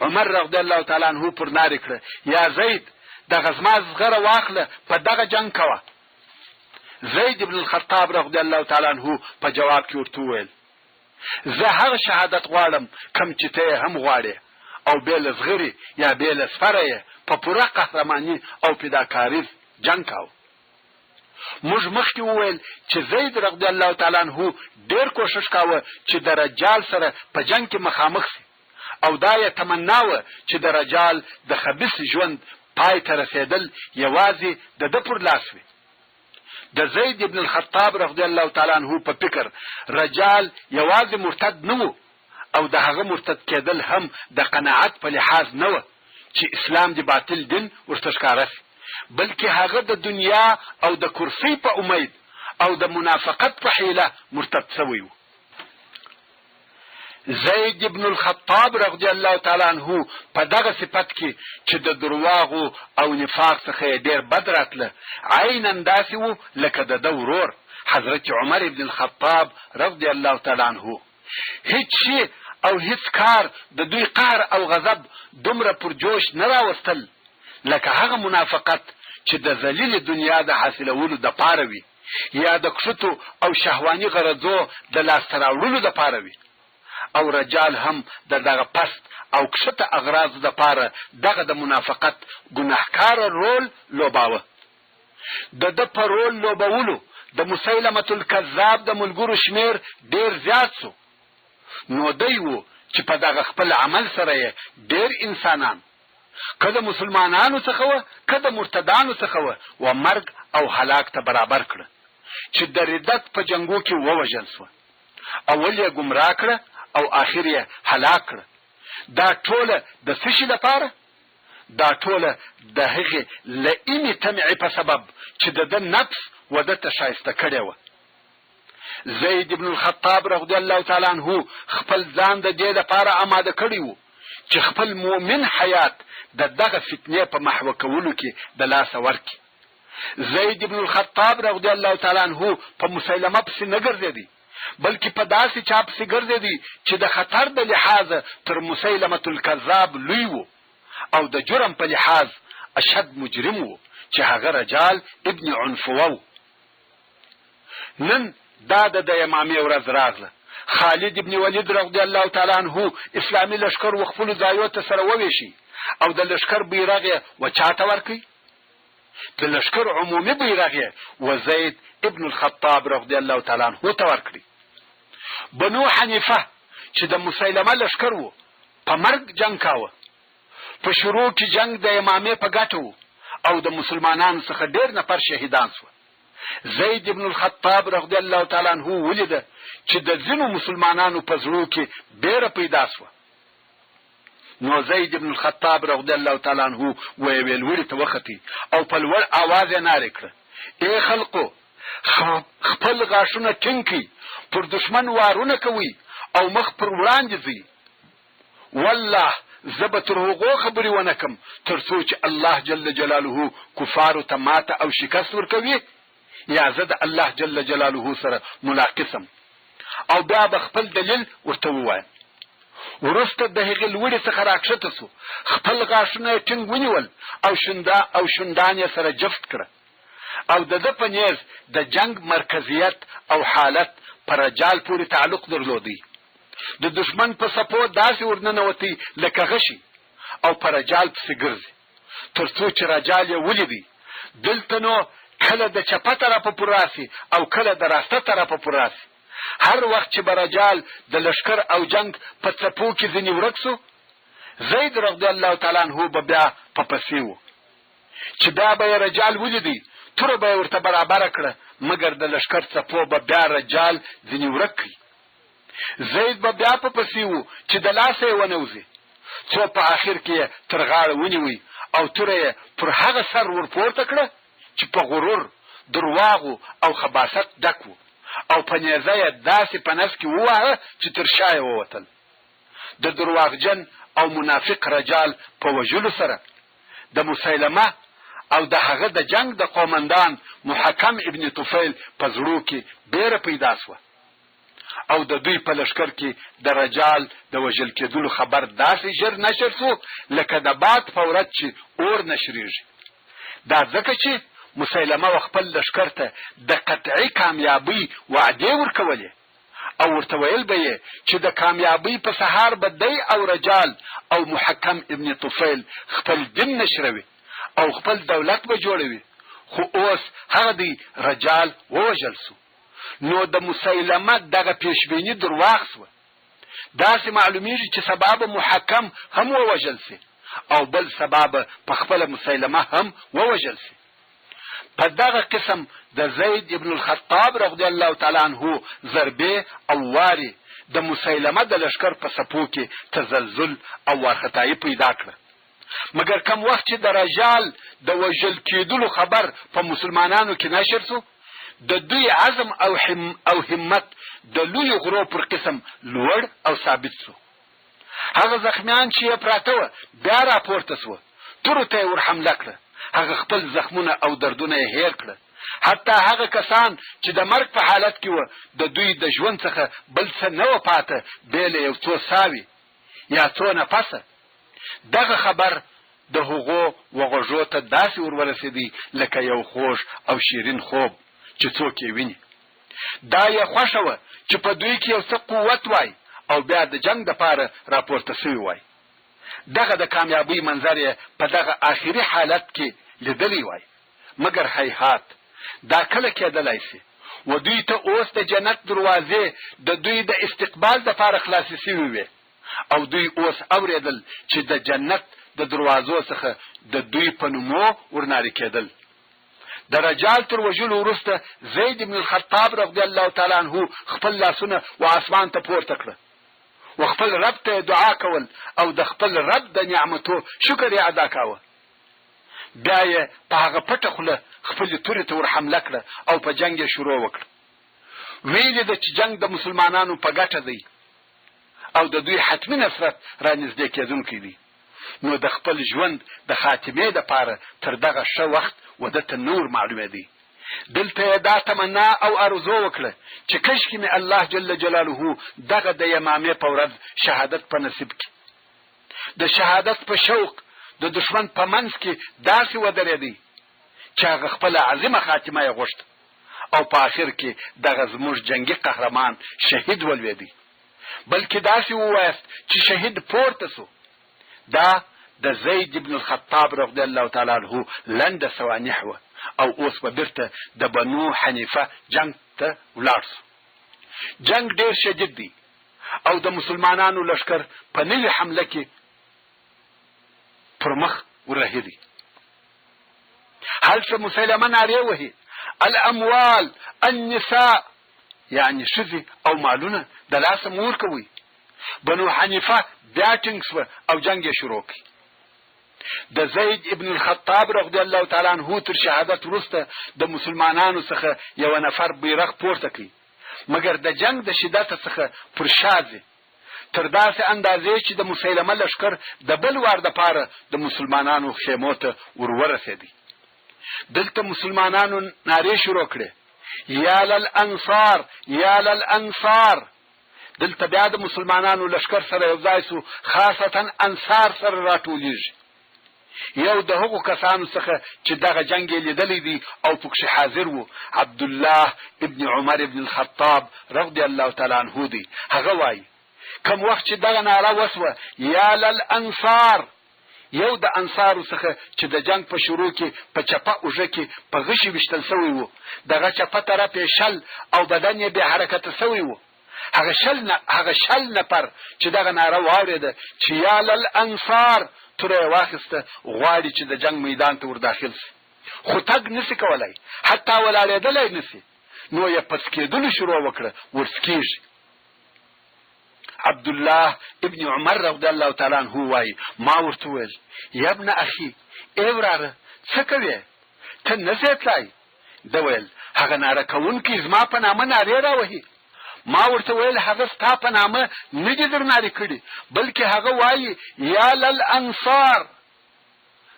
عمر رضی الله تعالی عنہ پر نارې کړه یا زید د غزما زغره واخله په دغه جنگ کوه. زید ابن الخطاب رضی الله تعالی عنہ په جواب کې ورته وویل زه هغه شهادت غواړم کم چې ته هم غواړې، او بې له زغرې یا بې له سپره یې په پوره قهرماني او فداکاریز جنګ کاوه. موږ مخکې وویل چې زید رضی الله تعالی عنه ډېر کوشش کاوه چې د رجال سره په جنګ کې مخامخ شي، او دا یې تمنا وه چې د رجال د خبیث ژوند پای ته رسېدل یوازې د ده پر لاس وي. د زید ابن الخطاب رضی الله تعالی عنه په فکر رجال یوازې مرتد نه وو، او د هغه مرتد کېدل هم د قناعت په لحاظ نه وه چې اسلام د باطل دین ورته ښکاره شي، بلکې هغه د دنیا او د کرسۍ په امید او د منافقت په حیله مرتد شوی و. زید ابن الخطاب رضی الله تعالی عنه په دغه صفت کې چې د درواغو او نفاق څخه ډېر بد راتله، عیناً داسې و لکه د ده ورور حضرت عمر ابن الخطاب رضی الله تعالی عنه. هیڅ شي او هیڅ کار د دوی قهر او غضب دومره پر جوش نه راوستل لکه هغه منافقت چې د ذلیل دنیا د حاصلولو د پاره وي، یا د کښتو او شهواني غرضو د لاسته راوړلو د پاره وي. او رجال هم د دغه پست او کښته اغراضو د پاره دغه د منافقت ګناهکاره رول لوباوه. د ده په رول لوبولو د مسیلمة الکذاب د ملګرو شمیر ډېر زیات سو، نو دی و چې په دغه خپل عمل سره یې ډېر انسانان که د مسلمانانو څخه وه که د مرتدانو څخه وه و مرګ او هلاک ته برابر کړه، چې د ردت په جنګو کې ووژل سوه. اول یې ګمراه کړه او آخر یې هلاک کړه. دا ټوله د څه شي لپاره؟ دا ټوله د هغې لئیمې طمعې په سبب چې د ده نفس و ده ته ښایسته کړې وه. زید ابن الخطاب رضی الله تعالی عنه خپل ځان د دې لپاره آماده کړی و چې خپل مؤمن حیات د دغه فتنې په محوه کولو کې د لاسه ورکړي. زید ابن الخطاب رضی الله تعالی عنه په مسیلمه پسې نه ګرځېدی، بلکې په داسې چا پسې ګرځېدی چې د خطر د لحاظه تر مسیلمة الکذاب لوی و، او د جرم په لحاظ اشد مجرم و چې هغه رجال ابن عنفوه و. نن دا د یمامې ورځ راغله. خالد ابن ولید رضی الله تعالی عنه اسلامي لشکر و خپلو ځایو ته سره وویشي، او د لشکر بیرغ یې و چاته ورکړي؟ د لشکر عمومي بیرغ یې و زید ابن الخطاب رضی الله تعالی عنه ته ورکړي. بنو حنیفه چې د مسیلمه لشکر و په مرګ جنګ کاوه. په شروع کې جنګ د امامې په ګټه و، او د مسلمانانو څخه ډېر نفر شهیدان سوه. زید ابن الخطاب رضی الله تعالی عنه ولیده چې د ځینو مسلمانانو په زړو کې بیره پیدا سوه. نو زید ابن الخطاب رضی الله تعالی عنه ویې لوړې ته وختي او په لوړ آواز یې نارې کړه: ای خلقو، خپل غاښونه ټینګ کړئ، پر دشمن وارونه کوي او مخ پر وړاندې ځئ. والله زه به تر هغو خبرې ونه کم تر څو چې الله جل جلاله کفارو ته ماته او شکست ورکوي، یا زه د الله جل جلاله سره مناقصم، او بیا به خپل دلیل ورته ووایم. وروسته د هغې لوړې څخه راکښته سو، خپل غاښونه یې ټینګ ونیول او شونډان یې سره جفت کړه، او د ده په نیز د جنګ مرکزیت او حالت په رجال پورې تعلق درلودی. د دشمن په سپو داسې ورننوتی لکه غشي، او په رجال پسې ګرځي، تر څو چې رجال یې ولیدی. دلته نو کله د چپه طرفه پر راسي او کله د راسته طرفه پر راسي. هر وخت چې به رجال د لشکر او جنگ په څپو کې ځینې ورک سو، زید رضی الله تعالی عنه به بیا په پسې و، چې بیا به یې رجال ولیدی، توره به یې ورته برابره کړه، مګر د لشکر څپو به بیا رجال ځینې ورک کړي. زید به بیا په پسې و چې د لاسه یې ونوځي، څو په آخر کې یې تر غاړه ونیوي او توره یې پر هغه سر ورپورته کړه چې په غرور، درواغو او خباثت ډک و، او په نیزه یې داسې په نس کې وواهه چې تر شا یې ووتل. د درواغجن او منافق رجال په وژلو سره د مسیلمه او د هغه د جنگ د قومندان محکم ابن طفیل په زړو کې بیره پیدا سوه، او د دوی په لشکر کې د رجال د وژل کېدلو خبر داسې ژر نشر سو لکه د باد په ورځ چې اور نشریږي. دا ځکه چې مسیلمه و خپل لشکر ته د قطعي کامیابۍ وعدې ورکولې، او ورته ویل به یې چې د کامیابۍ په سهار به دی او رجال او محکم ابن طفیل خپل دین نشروي او خپل دولت به جوړوي. خو اوس هغه دی رجال ووژل سو. نو د مسیلمه دغه پیشبینی درواغ سو. داسې معلومیږي چې سبب محکم هم ووژل سي او بل سبب په خپل مسیلمه هم ووژل سي. په دغه قسم د زید ابن الخطاب رضی الله تعالی عنہ ضربه او واری د مسیلمه د لشکر په سپو کې تزلزل او ورختای پیدا کړ. مګر کم وخت چې د رجال د وژل کېدلو خبر په مسلمانانو کې نشر سو، د دوی عزم او همت د لوی غرو پر قسم لوړ او ثابت سو. هغه زخمیان چې پراته و بیا راپورته سو، تورو ته ور حمله کړه. هغه خپل زخمونه او دردونه هیر کړه. حتی هغه کسان چې د مرګ په حالت کې و د دوی د ژوند څخه بل څه نه و پاته بیل یو څو ساوي یا څو نفسه. دغه خبر د هغو وغږو ته داسې ورورسېدی لکه یو خوږ او شیرین خوب چې څوک یې ویني. دا یې خوښه وه چې په دوی کې یو څه قوت وای او بیا د جنگ دپاره راپورته سوي وای. دغه د کامیابی منظر یې په دغه آخري حالت کې لیدلی وای. مګر هیهات دا کله کېدلی سي و دوی ته اوس د جنت دروازې د دوی د استقبال دپاره خلاصې سوي وې او دوی اوس اورېدل چې د جنت د دروازو څخه د دوی په نومو ورناري کېدل. د رجال تر وژلو وروسته زید بن الخطاب رضی الله تعالی عنہ خپل لاسونه و اسمان ته پورته کړه و خپل رب ته دعا کول او د خپل رب د نعمتو شکر یې ادا کاوه. بیا یې په هغه پټه خوله خپل تورې ته ور حمله کړه او په جنگ یې شروع وکړه. ویلې ده چې جنگ د مسلمانانو په ګټه دی او د دوی حتمی نصرت را نږدې کېدونکی دی. نو د خپل ژوند د خاتمې دپاره تر دغه ښه وخت وده ته نور معلومېدی. دلته یې دا تمنا او ارزو وکړه چې کشکې مې الله جل جلاله دغه د یمامې په ورځ شهادت په نصیب کړي. د شهادت په شوق د دشمن په منځ کې داسې ودرېدی چې هغه خپله عظیمه خاتمه یې غوښته او په آخر کې دغه زموږ جنگي قهرمان شهید ولوېدی. بلکې داسې ووایست چې شهید پورته سو. دا د زید ابن الخطاب رضی الله تعالی عنہ لنډه سوانح وه او اوس به بیرته د بنو حنیفه جنگ ته ولاړ سو. جنگ ډیر شدید دی او د مسلمانانو لشکر په نوې حمله کې پر مخ ورهیدي. هلته مسلمه نارې وهي الاموال النساء، یعنی ښځې او مالونه د لاسه مور کوي. بنو حنیفه بیا ټینګ سوه او جنگ یې شروع کړي. د زید ابن الخطاب رضی الله تعالی عنہ تر شهادت وروسته د مسلمانانو څخه یو نفر بیرغ پورته کړي، مګر د جنگ د شدت څخه پر شاځي تر داسې اندازې چې د مسیلمه لشکر د بل وار دپاره د مسلمانانو خیمو ته ورورسېدی. دلته مسلمانانو نارې شروع کړې یا للانصار یا للانصار. دلته بیا د مسلمانانو لشکر سره یو ځای سو، خاصتا انصار سره راټولیږي. یو د هغو کسانو څخه چې دغه جنگ یې لیدلی دی او پکښې حاضر وو عبدالله ابن عمر ابن الخطاب رضی الله تعالی عنہ دی. هغه وایي کم وخت چې دغه ناره وسوه یا للانصار، یو د انصارو څخه چې د جنگ په شروع کې په چپه اوږه کې په غشي ویشتل سوی وو، دغه چپه طرف یې شل او بدن یې بې حرکته سوی وو. هغه شل نفر چې دغه ناره واورېده چې یا للانصار توره یې واخیسته، غواړي چې د جنگ میدان ته ور داخل سي، خو تګ نسي کولی، حتی ولاړېدلی نسي. نو یې پس کېدلو شروع وکړه، ورسکېږي. عبدالله ابن عمر رضی الله تعالی عنہ وایي ما ورته وویل یا ابن اخي، ای وراره څه کوې؟ ته نسې تلای؟ ده ویل هغه ناره کوونکي زما په نامه نارې راوهي. ما ورته ویل هغه ستا په نامه نه دي در نارې کړي، بلکې هغه وایي یا للانصار.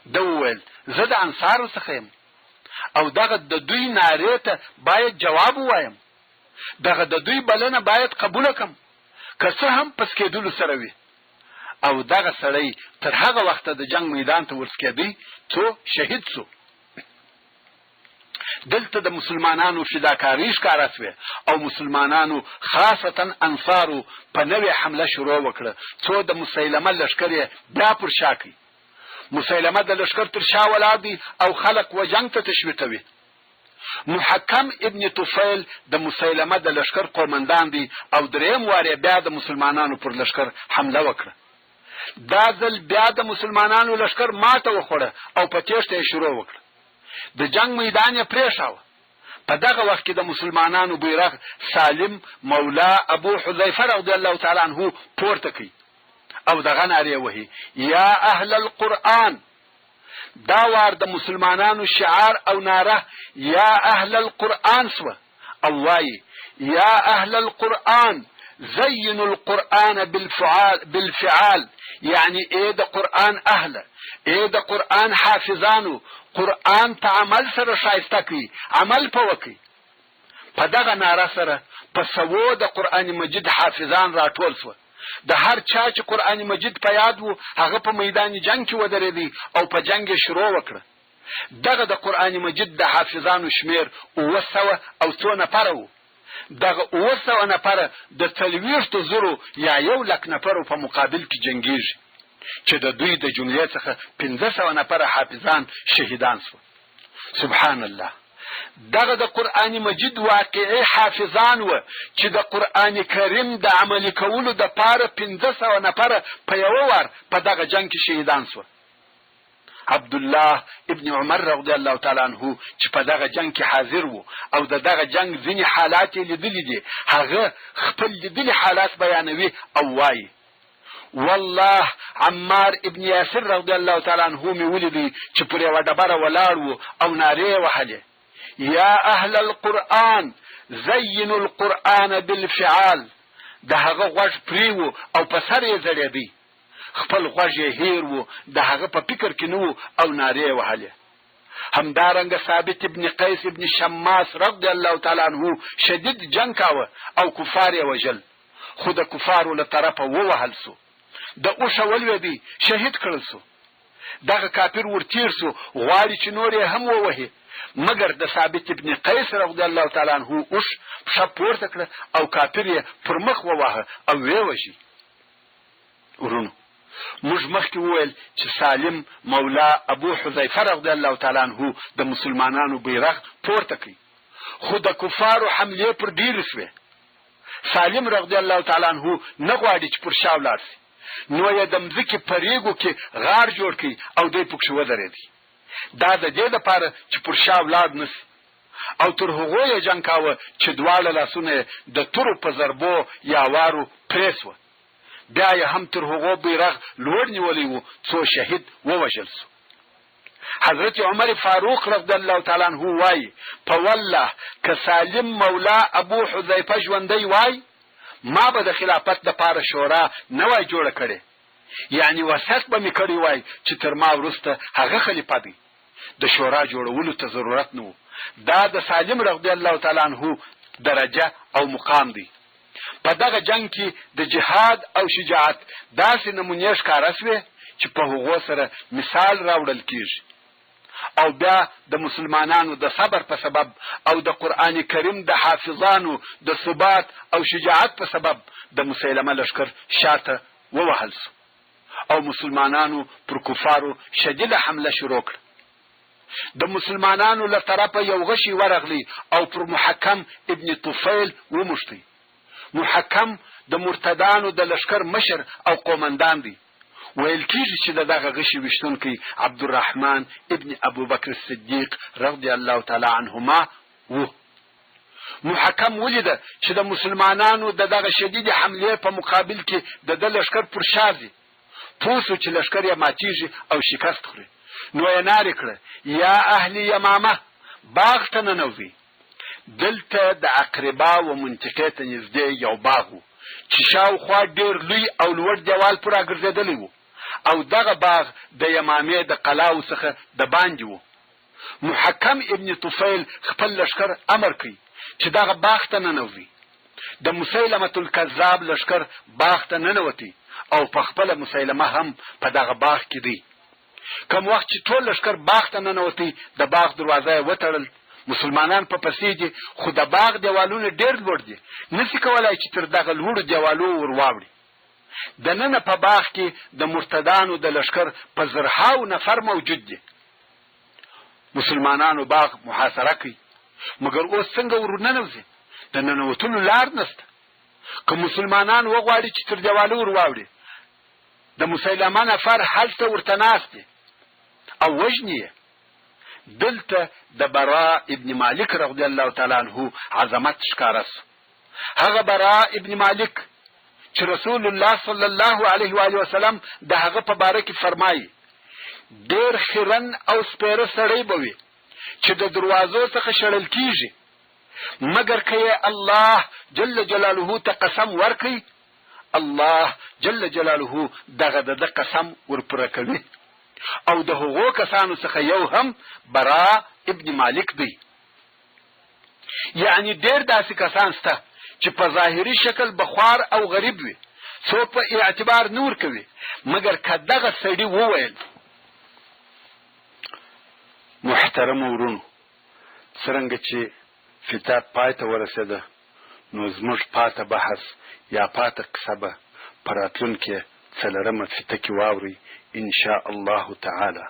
ده وویل زه د انصارو څخه یم او دغه د دوی نارې ته باید جواب ووایم، دغه د دوی بلنه باید قبوله کم که څه هم پس کېدلو سره وي. او دغه سړی تر هغه وخته د جنگ میدان ته ورسکېدی څو شهید سو. دلته د مسلمانانو فداکاري ښکاره شوه او مسلمانانو خاصتا انصارو په نوې حمله شروع وکړه څو د مسیلمه لشکر بیا پر شا کړي. مسیلمه د لشکر تر شا ولاړ دی او خلق و جنگ ته تشویقوي. محکم ابن طفیل د مسیلمه د لشکر قومندان دی او دریم واره بیا د مسلمانانو پر لشکر حمله وکړه. دا ځل بیا د مسلمانانو لشکر ماته وخوړه او په تیښته یې شروع وکړه. د جنگ میدان یې پرېښاوه. په دغه وخت کې د مسلمانانو بیرغ سالم مولا ابو حذیفه رضی الله تعالی عنہ پورته کړ او دغه نارې وهي یا اهل القرآن. دا وار د مسلمانانو شعار او ناره یا اهل القرآن سوه او وایي یا اهل القرآن زینوا القرآن بالفعال یعنی ای د قرآن اهله ای د قرآن حافظانو قرآن ته عمل سره ښایسته کړي عمل په وکړي. په دغه ناره سره په سوو د قرآن مجید حافظان راټول سوه. د هر چا چې قرآن مجید په یاد وو هغه په میدان جنگ کې ودرېدی او په جنگ یې شروع وکړه. دغه د قرآن مجید د حافظانو شمیر 900 او څو نفره وو. دغه 900 نفره د 40,000 یا 1,00,000 نفرو په مقابل کې جنگیږي چې د دوی د جملې څخه 500 نفره حافظان شهیدان شو. سبحان الله. دغه د قرآن مجید واقعي حافظان و چې د قرآن کریم د عملي کولو د پاره 500 نفره په یو وار په دغه جنگ کې شهیدان شو. عبد الله ابن عمر رضی الله تعالی عنہ چې په دغه جنگ کې حاضر وو او دغه جنگ ځینې حالات لیدلې دي هغه خپل لیدلي حالات بیانوي او وایي والله عمار ابن یاسر رضی الله تعالی عنہ می ولیدي چې پر یو ډبره ولاړ وو او نارې وهلې یا اهل القرآن زینوا القرآن بالفعال. د هغه غوږ پریو او په سر یې ځړېدی. خپل غوږ یې هیر وو د هغه په فکر کې نو او نارې وهلې. همدارنګه ثابت ابن قیس ابن شماس رضی الله تعالی عنہ شدید جنگ کاوه او کفار یې وجل خو د کفارو له طرفه ووهل سو. د اوښه ولوېدی شهید کړل سو. دغه کافر ورتیر سو غواړي چې نور یې هم ووهي مگر د ثابت ابن قیس رضی الله تعالی عنہ اوښ پښه پورته کړه او کافر یې پر مخ وواهه او ویې وژي. ورونو موږ مخکې وویل چې سالم مولا ابو حذیفه رضی الله تعالی عنہ د مسلمانانو بیرغ پورته کړي خو د کفارو حملې پر ډیرې شوې. سالم رضی الله تعالی عنہ نه غواړي چې پر شا ولاړ شي نو یې د مځکې په ریګو کې غار جوړ کړي او دوی پکښې ودرېدي. دا د دې لپاره چې پر شا ولاړ نه شي او تر هغو یې جنګ کاوه چې دواړه لاسونه د تورو په ضربو یا وارو پرې سوه. بیا یې هم تر هغو بیرغ لوړ نیولی و څو شهید ووژل سو. حضرت عمر فاروق رضی الله تعالی عنہ وایي په والله که سالم مولا ابو حذیفه ژوندی وای ما به د خلافت لپاره شورا نه وای جوړه کړې یعنی وصیت به مې کړی وای چې تر ما وروسته هغه خلیفه دی. د شورا جوړولو ته ضرورت نه و. دا د سالم رضی الله تعالی عنہ درجه او مقام دی. په دغه جنگ کې د جهاد او شجاعت داسې نمونې ښکاره شوې چې په هغو سره مثال راوړل کیږي. او بیا د مسلمانانو د صبر په سبب او د قرآن کریم د حافظانو د ثبات او شجاعت په سبب د مسیلمه لشکر شاته ووهل سو او مسلمانانو پر کفارو شدیده حمله شروع کړه. د مسلمانانو له طرفه یو غشي ورغلی او پر محکم ابن طفیل ومشتی. محکم د مرتدانو د لشکر مشر او قومندان دی. ویل کیږي چې دغه غشي وشتونکی عبدالرحمن ابن ابو بکر الصدیق رضی الله تعالی عنهما و. محکم ولیده چې د مسلمانانو دغه شدید حمله په مقابل کې د لشکر پر شازي پوسو چې لشکر یې ماتیږي او شکست خوري نو یې نارې کړه یا اهل یمامه باغ ته ننوځئ. دلته د اقربا و منطقې ته نږدې یو باغ و چې شاوخوا ډېر لوی او لوړ دیوال پر راګرځېدلی و او دغه باغ د یمامې د قلاو څخه د باندې و. محکم ابن طفیل خپل لشکر امر کوي چې دغه باغ ته ننوځي. د مسیلمة الکذاب لشکر باغ ته ننوتی او په خپله مسیلمه هم په دغه باغ کې دی. کوم وخت چې ټول لشکر باغ ته ننوتی د باغ دروازه یې وتړل مسلمانان په پسې دي، خو د باغ دیوالونه ډېر لوړ دي، نسی کولای چې تر دغه لوړو دیوالو ور واوړي. د ننه په باغ کې د مرتدانو د لشکر په زرهاو نفر موجود دي. مسلمانانو باغ محاصره کوي، مګر اوس څنګه ورننوځي؟ د ننوتلو لار نشته. که مسلمانان وغواړي چې تر دیوالو ور واوړي، د مسیلمه نفر هلته ورته ناست دي او وژني. دلته د براء ابن مالک رضی الله تعالی عنه عظمت ښکاره سو. هغه براء ابن مالک چې رسول الله صلی الله علیه و آله وسلم د هغه په باره کې فرمایي ډېر خیرن او سپیره سړی به وي چې د دروازو څخه شړل کیږي، مګر که الله جل جلاله ته قسم ورکړي، الله جل جلاله دغه د قسم ورپوره کوي. او د هغو کسانو څخه یو هم براء ابن مالک دی. یعنی ډېر داسې کسان شته چې په ظاهري شکل بخوار او غریب وي، څوک په اعتبار نور کوي، مګر که دغه سړي وویل محترم ورونو، څرنګه چې فتات پای ته ورسېده، نو زموږ پاته بحث یا پاته قصه به په راتلونکې څلرمه فته کې واورئ ان شاء الله تعالى.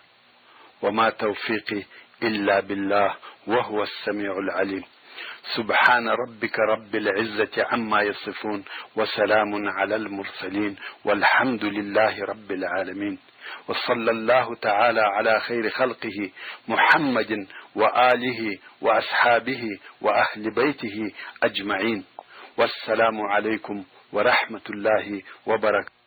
وما توفيقي إلا بالله وهو السميع العليم. سبحان ربك رب العزة عما يصفون وسلام على المرسلين والحمد لله رب العالمين. وصلى الله تعالى على خير خلقه محمد وآله وأصحابه وأهل بيته أجمعين. والسلام عليكم ورحمة الله وبركاته.